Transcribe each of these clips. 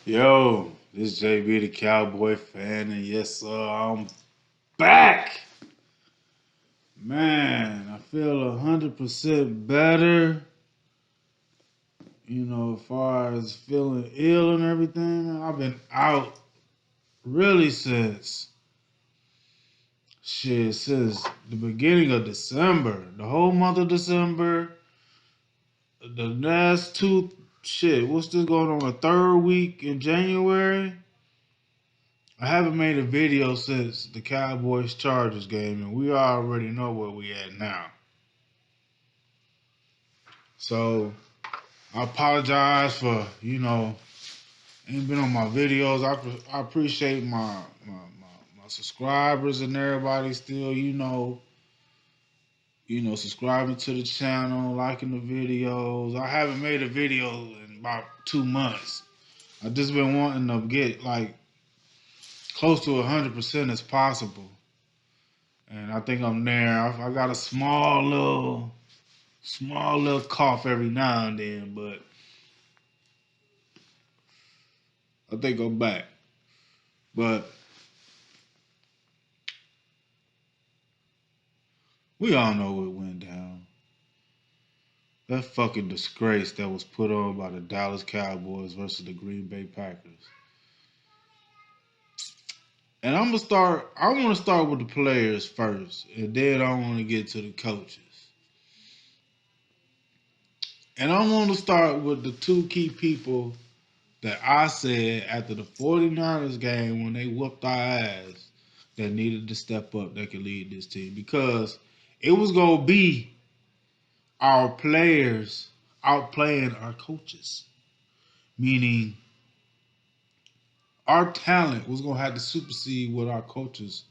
Yo, this JB the Cowboy fan, and yes, sir, I'm back. Man, I feel 100% better. As far as feeling ill and everything, man, I've been out really since the beginning of December, the whole month of December, the last what's this going on, the third week in January? I haven't made a video since the Cowboys Chargers game, and we already know where we at now. So I apologize for ain't been on my videos. I appreciate my subscribers and everybody still subscribing to the channel, liking the videos. I haven't made a video in about 2 months. I just been wanting to get like close to 100% as possible. And I think I'm there. I got a small little cough every now and then, but I think I'm back. But we all know what went down. That fucking disgrace that was put on by the Dallas Cowboys versus the Green Bay Packers. And I want to start with the players first, and then I want to get to the coaches. And I want to start with the two key people that I said after the 49ers game when they whooped our ass that needed to step up that could lead this team. Because it was going to be our players outplaying our coaches. Meaning our talent was going to have to supersede what our coaches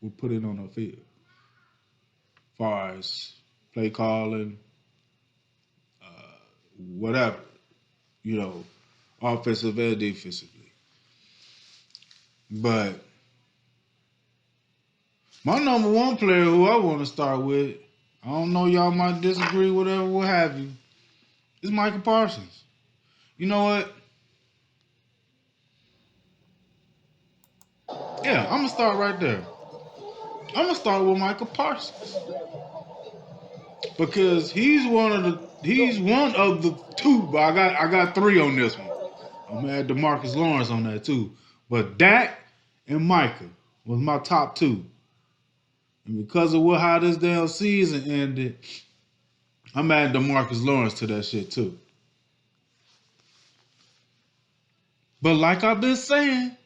were putting on the field. As far as play calling, whatever, offensive and defensively. But my number one player who I want to start with, I don't know, y'all might disagree, whatever, what have you, is Micah Parsons. You know what? Yeah, I'm going to start right there. I'm going to start with Micah Parsons. Because he's one of the two, but I got three on this one. I'm gonna add Demarcus Lawrence on that too. But Dak and Micah was my top two. And because of how this damn season ended, I'm adding Demarcus Lawrence to that shit too. But like I've been saying,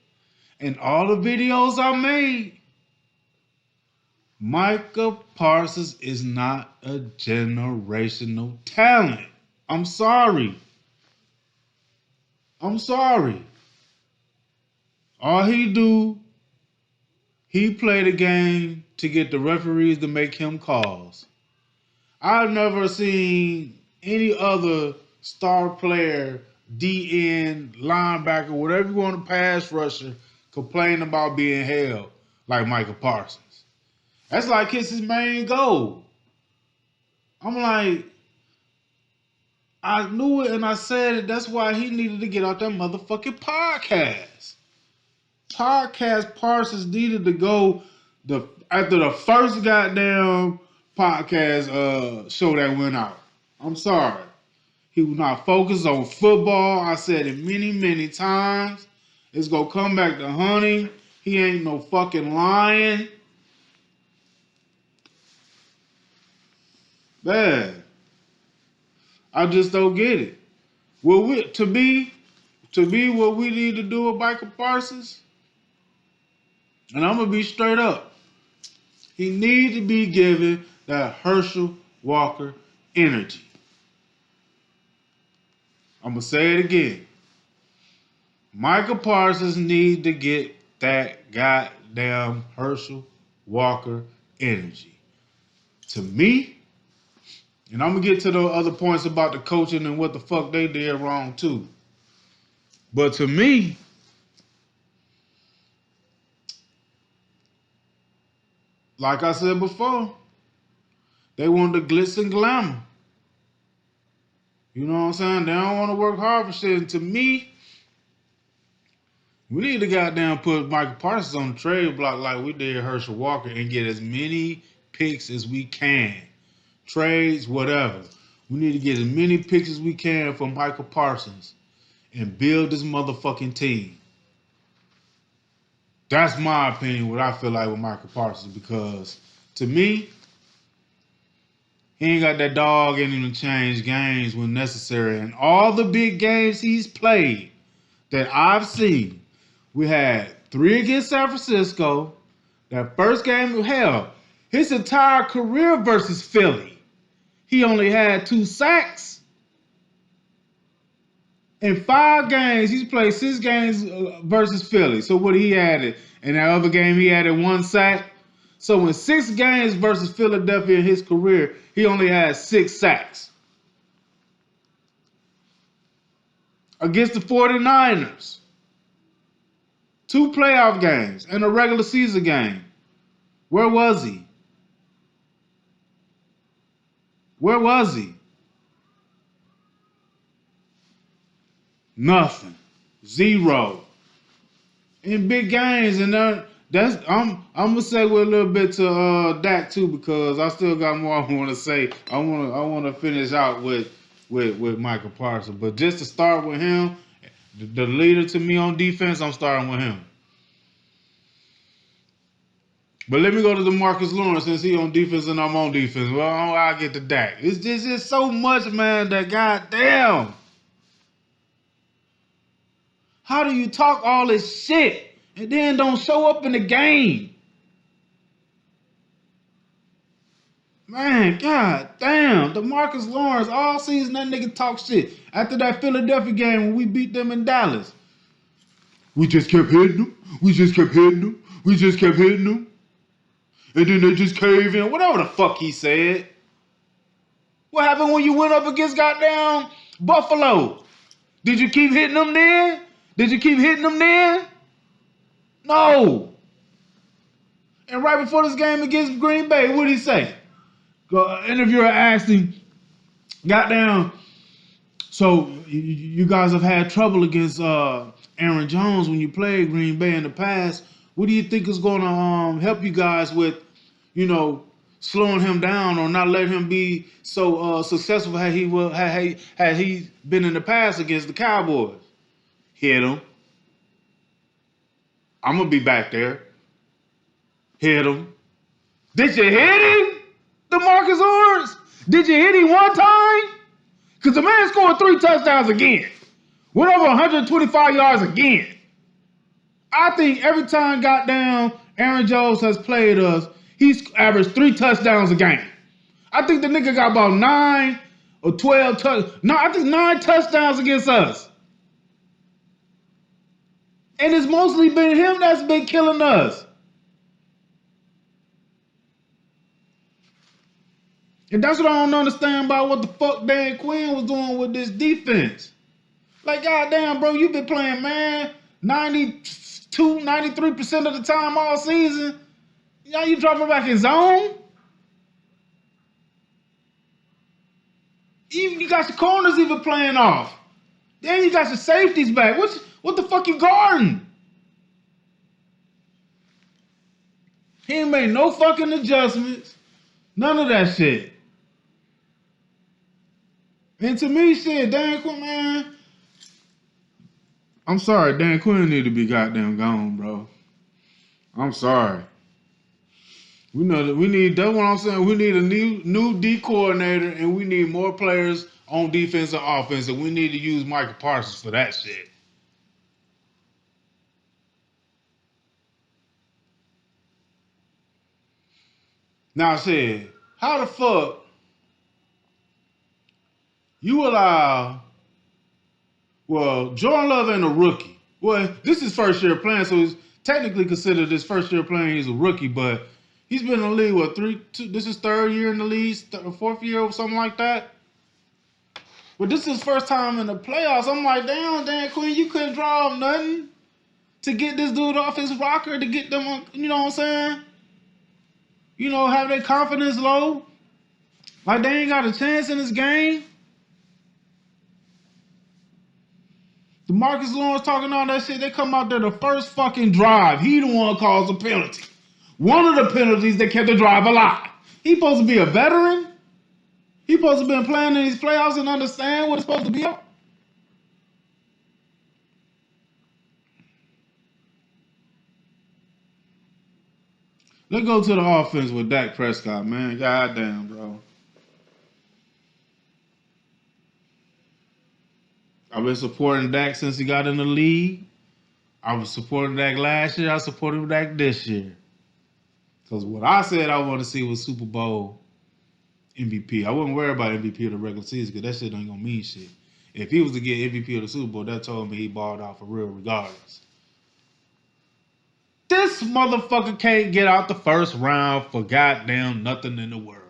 in all the videos I made, Micah Parsons is not a generational talent. I'm sorry. All he play the game to get the referees to make him calls. I've never seen any other star player, DN, linebacker, whatever you want to pass rusher, complain about being held like Micah Parsons. That's like his main goal. I'm like, I knew it and I said it. That's why he needed to get out that motherfucking podcast. Parsons needed to go after the first goddamn podcast show that went out. I'm sorry. He was not focused on football. I said it many, many times. It's gonna come back to hunting. He ain't no fucking lion. Man, I just don't get it. Well, to be what we need to do with Micah Parsons, and I'm gonna be straight up. He need to be given that Herschal Walker energy. I'm gonna say it again. Micah Parsons need to get that goddamn Herschal Walker energy. To me, and I'm gonna get to the other points about the coaching and what the fuck they did wrong too. But to me, like I said before, they want the glitz and glamour. You know what I'm saying? They don't want to work hard for shit. And to me, We need to goddamn put Micah Parsons on the trade block like we did Herschal Walker and get as many picks as we can. Trades, whatever. We need to get as many picks as we can for Micah Parsons and build this motherfucking team. That's my opinion, what I feel like with Micah Parsons, because to me, he ain't got that dog in him to change games when necessary. And all the big games he's played that I've seen, we had 3 against San Francisco. That first game, hell, his entire career versus Philly, he only had 2 sacks. In 5 games, he's played 6 games versus Philly. So what he added? In that other game, he added 1 sack. So in 6 games versus Philadelphia in his career, he only had 6 sacks. Against the 49ers, 2 playoff games and a regular season game. Where was he? Where was he? Nothing. 0. In big games, and that's I'm gonna say with a little bit to Dak too, because I still got more I want to say. I want to finish out with Micah Parsons, but just to start with him, the leader to me on defense, I'm starting with him. But let me go to Demarcus Lawrence since he on defense and I'm on defense. Well, I'll get to Dak. It's just so much, man, that goddamn. How do you talk all this shit and then don't show up in the game? Man, god damn. Demarcus Lawrence, all season that nigga talk shit. After that Philadelphia game when we beat them in Dallas. We just kept hitting them. We just kept hitting them. We just kept hitting them. And then they just cave in. Whatever the fuck he said. What happened when you went up against goddamn Buffalo? Did you keep hitting them then? Did you keep hitting them then? No. And right before this game against Green Bay, what did he say? Interviewer asked him, goddamn, so you guys have had trouble against Aaron Jones when you played Green Bay in the past. What do you think is going to help you guys with, slowing him down or not letting him be so successful had he been in the past against the Cowboys? Hit him. I'm going to be back there. Hit him. Did you hit him, Demarcus Lawrence? Did you hit him one time? Because the man scored 3 touchdowns again. Went over 125 yards again. I think every time goddamn Aaron Jones has played us, he's averaged 3 touchdowns a game. I think the nigga got about 9 or 12 I think 9 touchdowns against us. And it's mostly been him that's been killing us. And that's what I don't understand about what the fuck Dan Quinn was doing with this defense. Like, goddamn, bro, you been playing, man, 92, 93% of the time all season. Now you dropping back in zone? Even you got your corners even playing off. Then you got your safeties back. What the fuck you guarding? He ain't made no fucking adjustments. None of that shit. And to me, shit, Dan Quinn, man, I'm sorry, Dan Quinn need to be goddamn gone, bro. I'm sorry. We know that that's what I'm saying. We need a new D coordinator, and we need more players on defense and offense, and we need to use Micah Parsons for that shit. Now, I said, how the fuck you allow, Jordan Love ain't a rookie. Well, this is first year playing, so he's technically considered this first year playing, he's a rookie, but he's been in the league, this is 3rd year in the league, 4th year or something like that. But this is his first time in the playoffs. I'm like, damn, Dan Quinn, you couldn't draw up nothing to get this dude off his rocker, to get them, you know what I'm saying? Have their confidence low. Like they ain't got a chance in this game. Demarcus Lawrence talking all that shit, they come out there the first fucking drive. He the one calls a penalty. One of the penalties that kept the drive alive. He supposed to be a veteran? He supposed to been playing in these playoffs and understand what it's supposed to be about? Let's go to the offense with Dak Prescott, man. Goddamn, bro. I've been supporting Dak since he got in the league. I was supporting Dak last year. I supported Dak this year. Because what I said I want to see was Super Bowl MVP. I wouldn't worry about MVP of the regular season because that shit ain't going to mean shit. If he was to get MVP of the Super Bowl, that told me he balled out for real regardless. This motherfucker can't get out the first round for goddamn nothing in the world.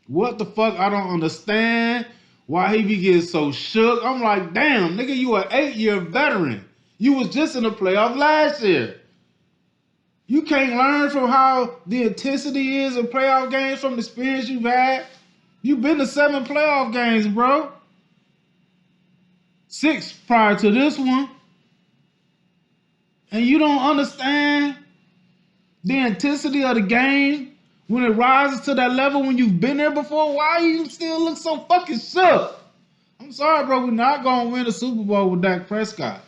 What the fuck? I don't understand why he be getting so shook. I'm like, damn, nigga, you an 8-year veteran. You was just in the playoff last year. You can't learn from how the intensity is in playoff games from the experience you've had. You've been to 7 playoff games, bro. 6 prior to this one. And you don't understand the intensity of the game when it rises to that level when you've been there before. Why you still look so fucking shook? I'm sorry, bro. We're not going to win a Super Bowl with Dak Prescott.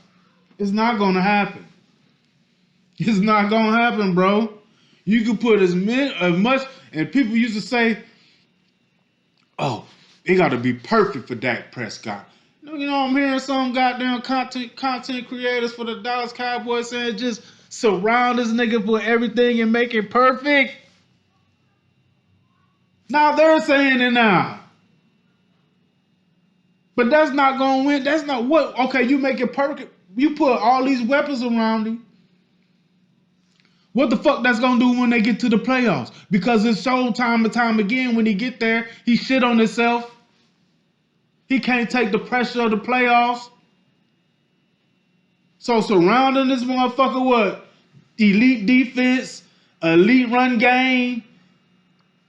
It's not going to happen. It's not going to happen, bro. You can put as much, and people used to say, oh, it got to be perfect for Dak Prescott. You know, I'm hearing some goddamn content creators for the Dallas Cowboys saying just surround this nigga for everything and make it perfect. Now they're saying it now. But that's not going to win. That's not what. Okay, you make it perfect. You put all these weapons around him. What the fuck that's going to do when they get to the playoffs? Because it's shown time and time again when he get there, he shit on himself. He can't take the pressure of the playoffs. So surrounding this motherfucker with elite defense, elite run game,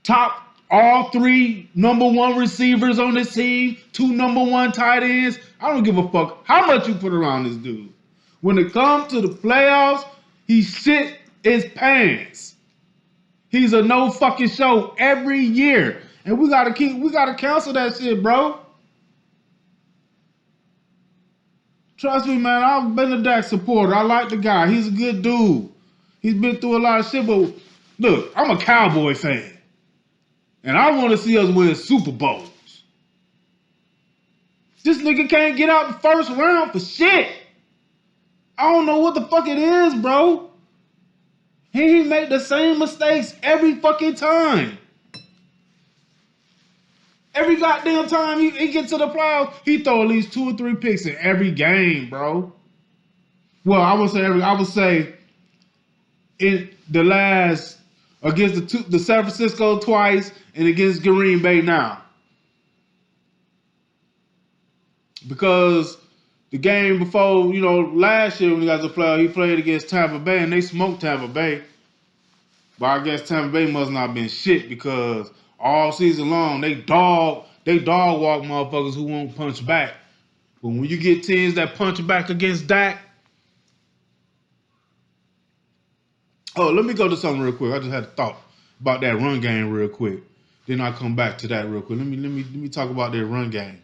top all 3 number 1 receivers on this team, 2 number 1 tight ends. I don't give a fuck how much you put around this dude. When it comes to the playoffs, he shit his pants. He's a no fucking show every year. And we gotta cancel that shit, bro. Trust me, man, I've been a Dak supporter. I like the guy. He's a good dude. He's been through a lot of shit, but look, I'm a Cowboy fan. And I want to see us win Super Bowls. This nigga can't get out the first round for shit. I don't know what the fuck it is, bro. He make the same mistakes every fucking time. Every goddamn time he gets to the playoffs, he throw at least 2 or 3 picks in every game, bro. Well, I would say in the last against the San Francisco twice and against Green Bay now. Because the game before, last year when he got to the playoffs, he played against Tampa Bay and they smoked Tampa Bay. But I guess Tampa Bay must not have been shit because all season long, they dog walk motherfuckers who won't punch back. But when you get teams that punch back against Dak, let me go to something real quick. I just had a thought about that run game real quick. Then I'll come back to that real quick. Let me talk about that run game.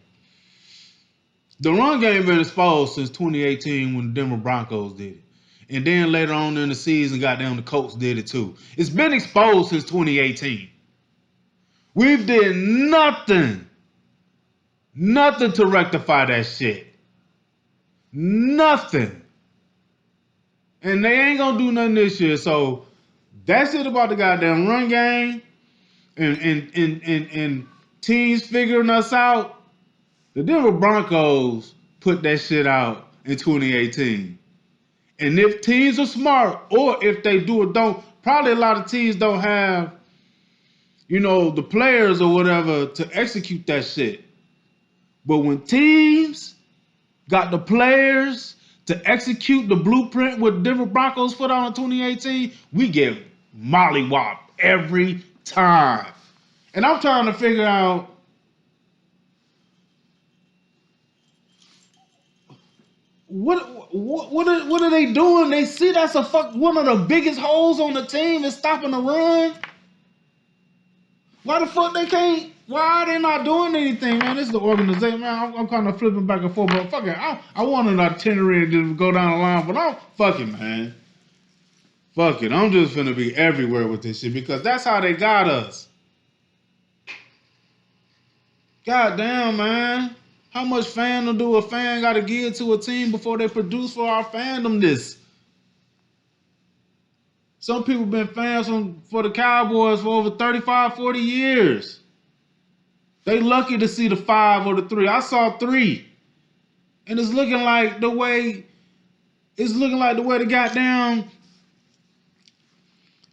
The run game been exposed since 2018 when the Denver Broncos did it. And then later on in the season, goddamn, the Colts did it too. It's been exposed since 2018. We've did nothing to rectify that shit. Nothing. And they ain't gonna do nothing this year. So that's it about the goddamn run game and teams figuring us out. The Denver Broncos put that shit out in 2018. And if teams are smart, or if they do or don't, probably a lot of teams don't have, the players or whatever to execute that shit. But when teams got the players to execute the blueprint what Denver Broncos put out in 2018, we get mollywopped every time. And I'm trying to figure out what are they doing? They see that's one of the biggest holes on the team is stopping the run. Why the fuck they can't? Why are they not doing anything, man? This is the organization, man. I'm kind of flipping back and forth, but fuck it. I want an itinerary to go down the line, but I'm fucking, man. Fuck it. I'm just finna be everywhere with this shit because that's how they got us. God damn, man. How much fandom do a fan got to give to a team before they produce for our fandomness? Some people been fans for the Cowboys for over 35, 40 years. They lucky to see the 5 or the 3. I saw 3. And it's looking like the way the goddamn,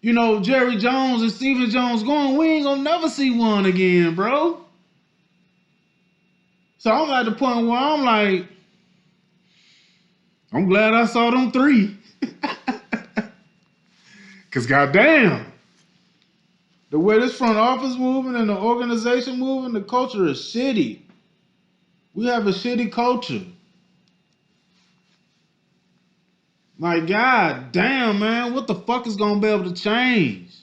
Jerry Jones and Stephen Jones going, we ain't gonna never see one again, bro. So I'm at the point where I'm like, I'm glad I saw them 3. Because goddamn, the way this front office moving and the organization moving, the culture is shitty. We have a shitty culture. Like, god damn, man, what the fuck is going to be able to change?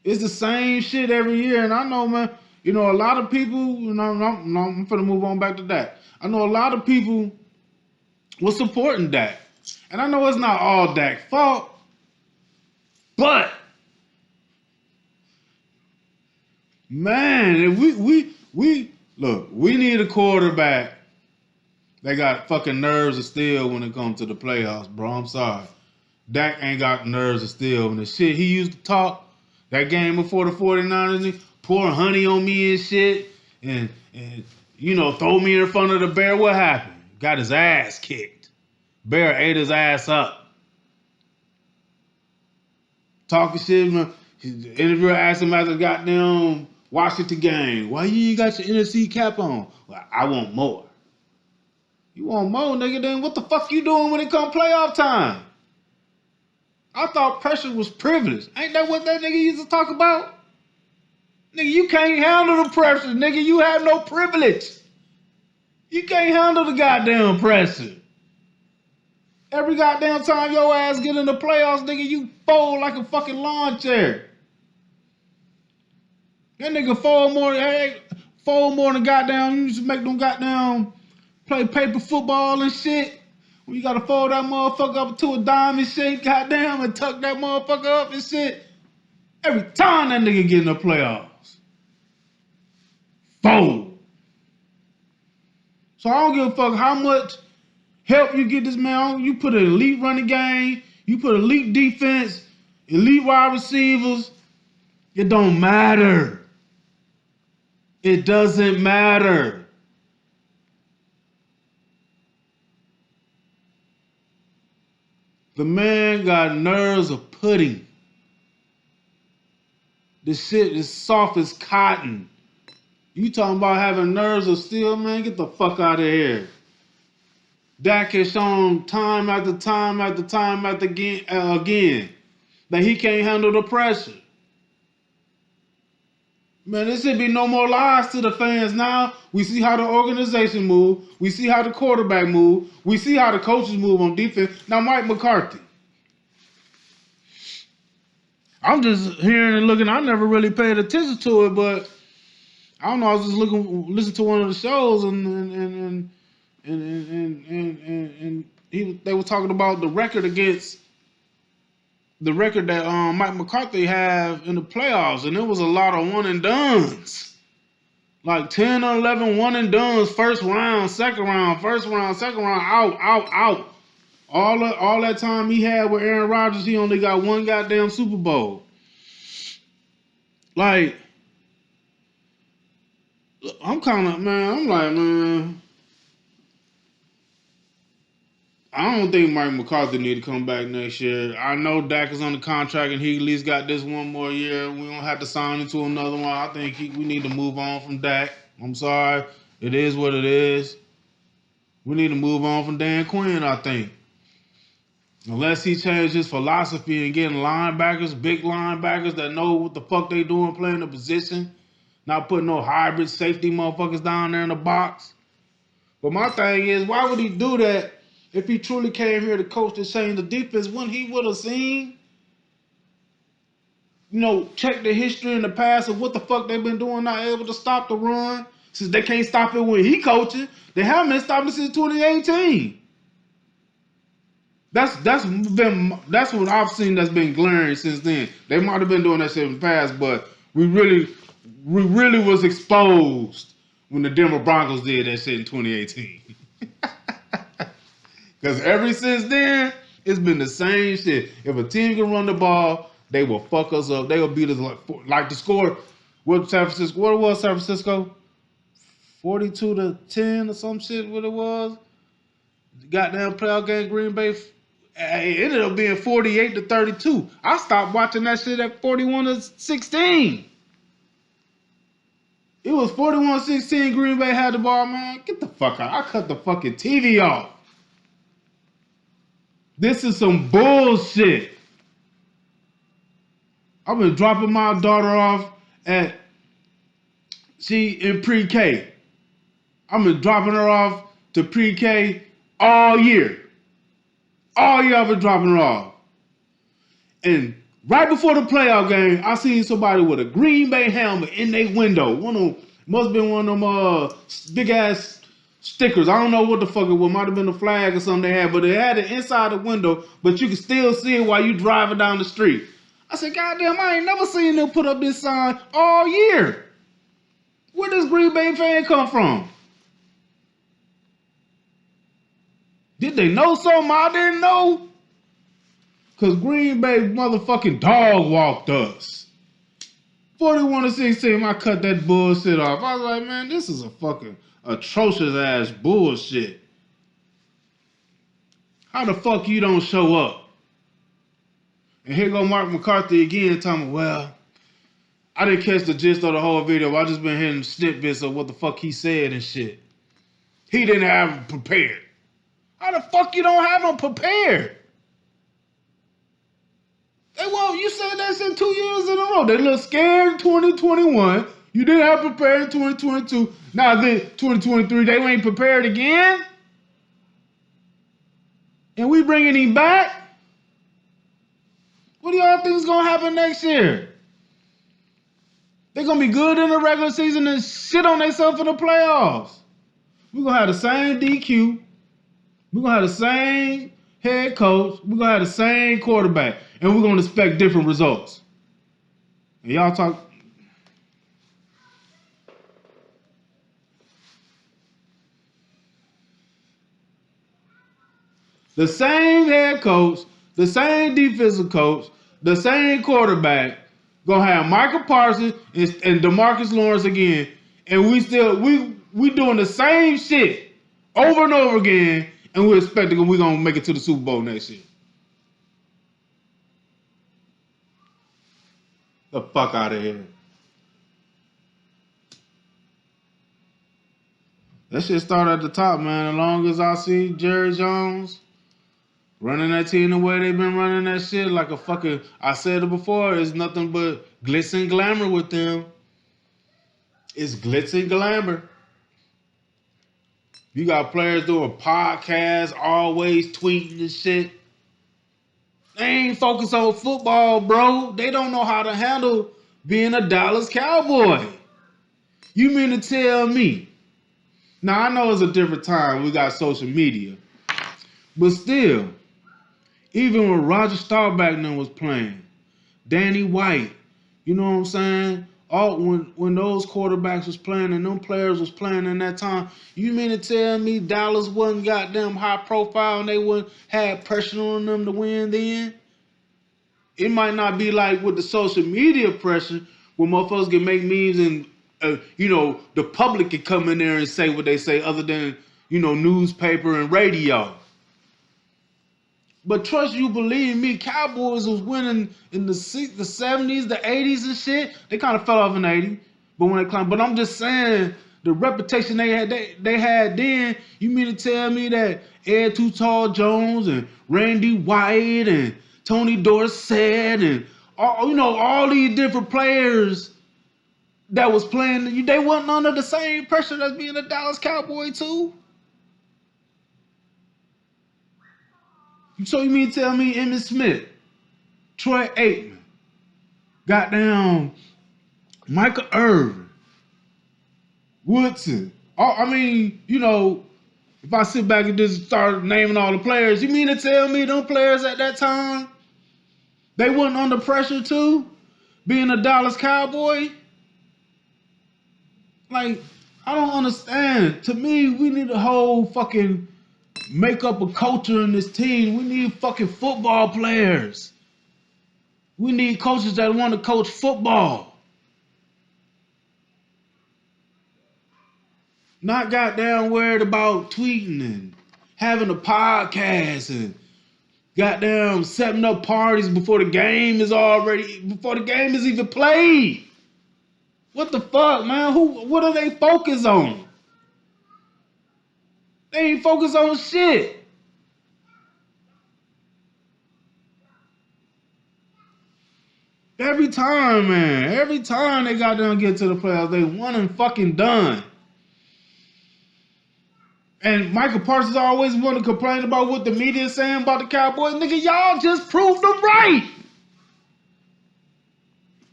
It's the same shit every year. And I know, man, a lot of people, I'm finna move on back to Dak. I know a lot of people were supporting Dak. And I know it's not all Dak's fault, but man, if we need a quarterback that got fucking nerves of steel when it comes to the playoffs, bro. I'm sorry. Dak ain't got nerves of steel. And the shit he used to talk that game before the 49ers, he pour honey on me and shit, and throw me in front of the Bear. What happened? Got his ass kicked. Bear ate his ass up. Talking shit, man. The interviewer asked him after the goddamn Washington game, why you ain't got your NFC cap on? Well, I want more. You want more, nigga? Then what the fuck you doing when it come playoff time? I thought pressure was privilege. Ain't that what that nigga used to talk about? Nigga, you can't handle the pressure. Nigga, you have no privilege. You can't handle the goddamn pressure. Every goddamn time your ass get in the playoffs, nigga, you fold like a fucking lawn chair. That nigga fold more than goddamn, you used to make them goddamn play paper football and shit. When you gotta fold that motherfucker up to a diamond shape, goddamn, and tuck that motherfucker up and shit. Every time that nigga get in the playoffs. Fold. So I don't give a fuck how much help you get this man. You put an elite running game, you put elite defense, elite wide receivers. It don't matter. It doesn't matter. The man got nerves of pudding. This shit is soft as cotton. You talking about having nerves of steel, man? Get the fuck out of here. Dak has shown time after time after time after again that he can't handle the pressure. Man, there should be no more lies to the fans now. We see how the organization move. We see how the quarterback move. We see how the coaches move on defense. Now, Mike McCarthy. I'm just hearing and looking. I never really paid attention to it, but I don't know. I was just listening to one of the shows, and they were talking about the record that Mike McCarthy have in the playoffs, and it was a lot of one and dones, like 10 or 11 one and dones, first round, second round, first round, second round, out. All that time he had with Aaron Rodgers, he only got one goddamn Super Bowl. Like, I'm like, man, I don't think Mike McCarthy need to come back next year. I know Dak is on the contract and he at least got this one more year. We don't have to sign into another one. I think we need to move on from Dak. I'm sorry. It is what it is. We need to move on from Dan Quinn, I think. Unless he changed his philosophy and getting linebackers, big linebackers that know what the fuck they doing playing the position. Not putting no hybrid safety motherfuckers down there in the box. But my thing is, why would he do that if he truly came here to coach to change the defense when he would have seen, check the history in the past of what the fuck they've been doing, not able to stop the run. Since they can't stop it when he coaching, they haven't been stopping it since 2018. That's what I've seen that's been glaring since then. They might have been doing that shit in the past, but we really was exposed when the Denver Broncos did that shit in 2018. Because ever since then, it's been the same shit. If a team can run the ball, they will fuck us up. They will beat us like the score. What was San Francisco? 42-10 or some shit. What it was? Goddamn playoff game, Green Bay. It ended up being 48-32. I stopped watching that shit at 41-16. It was 41-16. Green Bay had the ball, man. Get the fuck out. I cut the fucking TV off. This is some bullshit. I've been dropping my daughter off in pre-K. I've been dropping her off to pre-K all year. All year I've been dropping her off. And right before the playoff game, I seen somebody with a Green Bay helmet in their window. Must have been one of them big ass stickers. I don't know what the fuck it was. Might have been a flag or something they had, but they had it inside the window, but you could still see it while you driving down the street. I said, goddamn, I ain't never seen them put up this sign all year. Where does Green Bay fan come from? Did they know something I didn't know? Because Green Bay motherfucking dog walked us. 41-16, I cut that bullshit off. I was like, man, this is a fucking atrocious ass bullshit. How the fuck you don't show up? And here go Mark McCarthy again telling me, well, I didn't catch the gist of the whole video. I just been hearing snippets of what the fuck he said and shit. He didn't have them prepared. How the fuck you don't have them prepared? You said that shit 2 years in a row. They look scared in 2021. You didn't have prepared in 2022. Now then, 2023, they ain't prepared again? And we bringing him back? What do y'all think is going to happen next year? They're going to be good in the regular season and shit on themselves in the playoffs. We're going to have the same DQ. We're going to have the same head coach. We're going to have the same quarterback. And we're going to expect different results. And y'all talk... The same head coach, the same defensive coach, the same quarterback, gonna have Micah Parsons and Demarcus Lawrence again, and we doing the same shit over and over again, and we're expecting we're gonna make it to the Super Bowl next year. The fuck out of here. That shit start at the top, man. As long as I see Jerry Jones running that team the way they've been running that shit, like a fucking, I said it before, it's nothing but glitz and glamour with them. It's glitz and glamour. You got players doing podcasts, always tweeting and shit. They ain't focused on football, bro. They don't know how to handle being a Dallas Cowboy. You mean to tell me? Now, I know it's a different time. We got social media. But still, even when Roger Staubach was playing, Danny White, you know what I'm saying? When those quarterbacks was playing and them players was playing in that time, you mean to tell me Dallas wasn't goddamn high profile and they wouldn't have pressure on them to win then? It might not be like with the social media pressure where motherfuckers can make memes and, the public can come in there and say what they say other than, newspaper and radio. But trust you, believe me, Cowboys was winning in the 70s, the 80s and shit. They kind of fell off in the 80s, but when they climbed. But I'm just saying, the reputation they had then. You mean to tell me that Ed Too Tall Jones and Randy White and Tony Dorsett and all these different players that was playing, they wasn't under the same pressure as being a Dallas Cowboy too? So you mean tell me Emmitt Smith, Troy Aikman, goddamn Michael Irvin, Woodson. I mean, you know, if I sit back and just start naming all the players, you mean to tell me them players at that time, they wasn't under pressure too, being a Dallas Cowboy? Like, I don't understand. To me, we need a whole fucking make up a culture in this team. We need fucking football players. We need coaches that want to coach football. Not goddamn worried about tweeting and having a podcast and goddamn setting up parties before the game is even played. What the fuck, man? What are they focused on? They ain't focused on shit. Every time, man. Every time they goddamn get to the playoffs, they one and fucking done. And Micah Parsons always want to complain about what the media is saying about the Cowboys. Nigga, y'all just proved them right.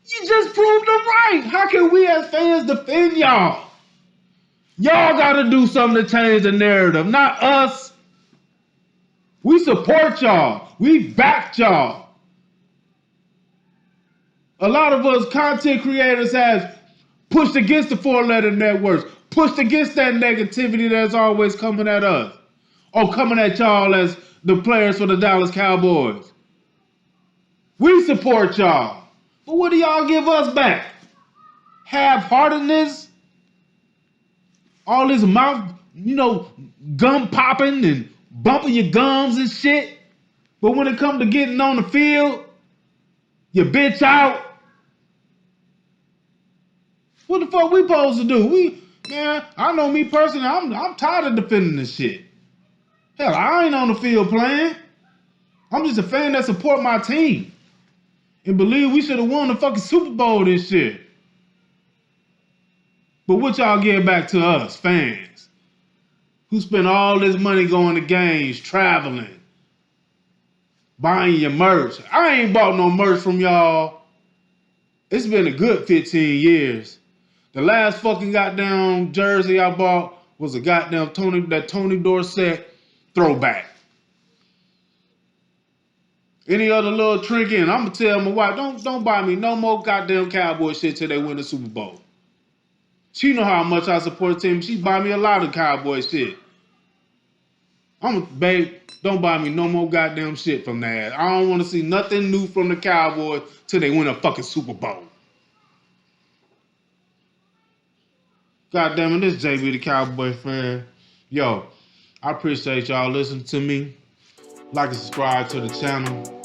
You just proved them right. How can we as fans defend y'all? Y'all got to do something to change the narrative, not us. We support y'all. We back y'all. A lot of us content creators has pushed against the four-letter networks, pushed against that negativity that's always coming at us, or coming at y'all as the players for the Dallas Cowboys. We support y'all. But what do y'all give us back? Half-heartedness? All this mouth, gum popping and bumping your gums and shit. But when it comes to getting on the field, you bitch out. What the fuck we supposed to do? Man, I know me personally, I'm tired of defending this shit. Hell, I ain't on the field playing. I'm just a fan that support my team and believe we should have won the fucking Super Bowl this year. But what y'all give back to us, fans, who spend all this money going to games, traveling, buying your merch? I ain't bought no merch from y'all. It's been a good 15 years. The last fucking goddamn jersey I bought was a goddamn Tony Dorsett throwback. Any other little trinket, and I'm gonna tell my wife, don't buy me no more goddamn Cowboy shit till they win the Super Bowl. She know how much I support the team. She buy me a lot of Cowboy shit. Babe, don't buy me no more goddamn shit from that. I don't want to see nothing new from the Cowboys till they win a fucking Super Bowl. God damn it, this JB the Cowboy fan. Yo, I appreciate y'all listening to me. Like and subscribe to the channel.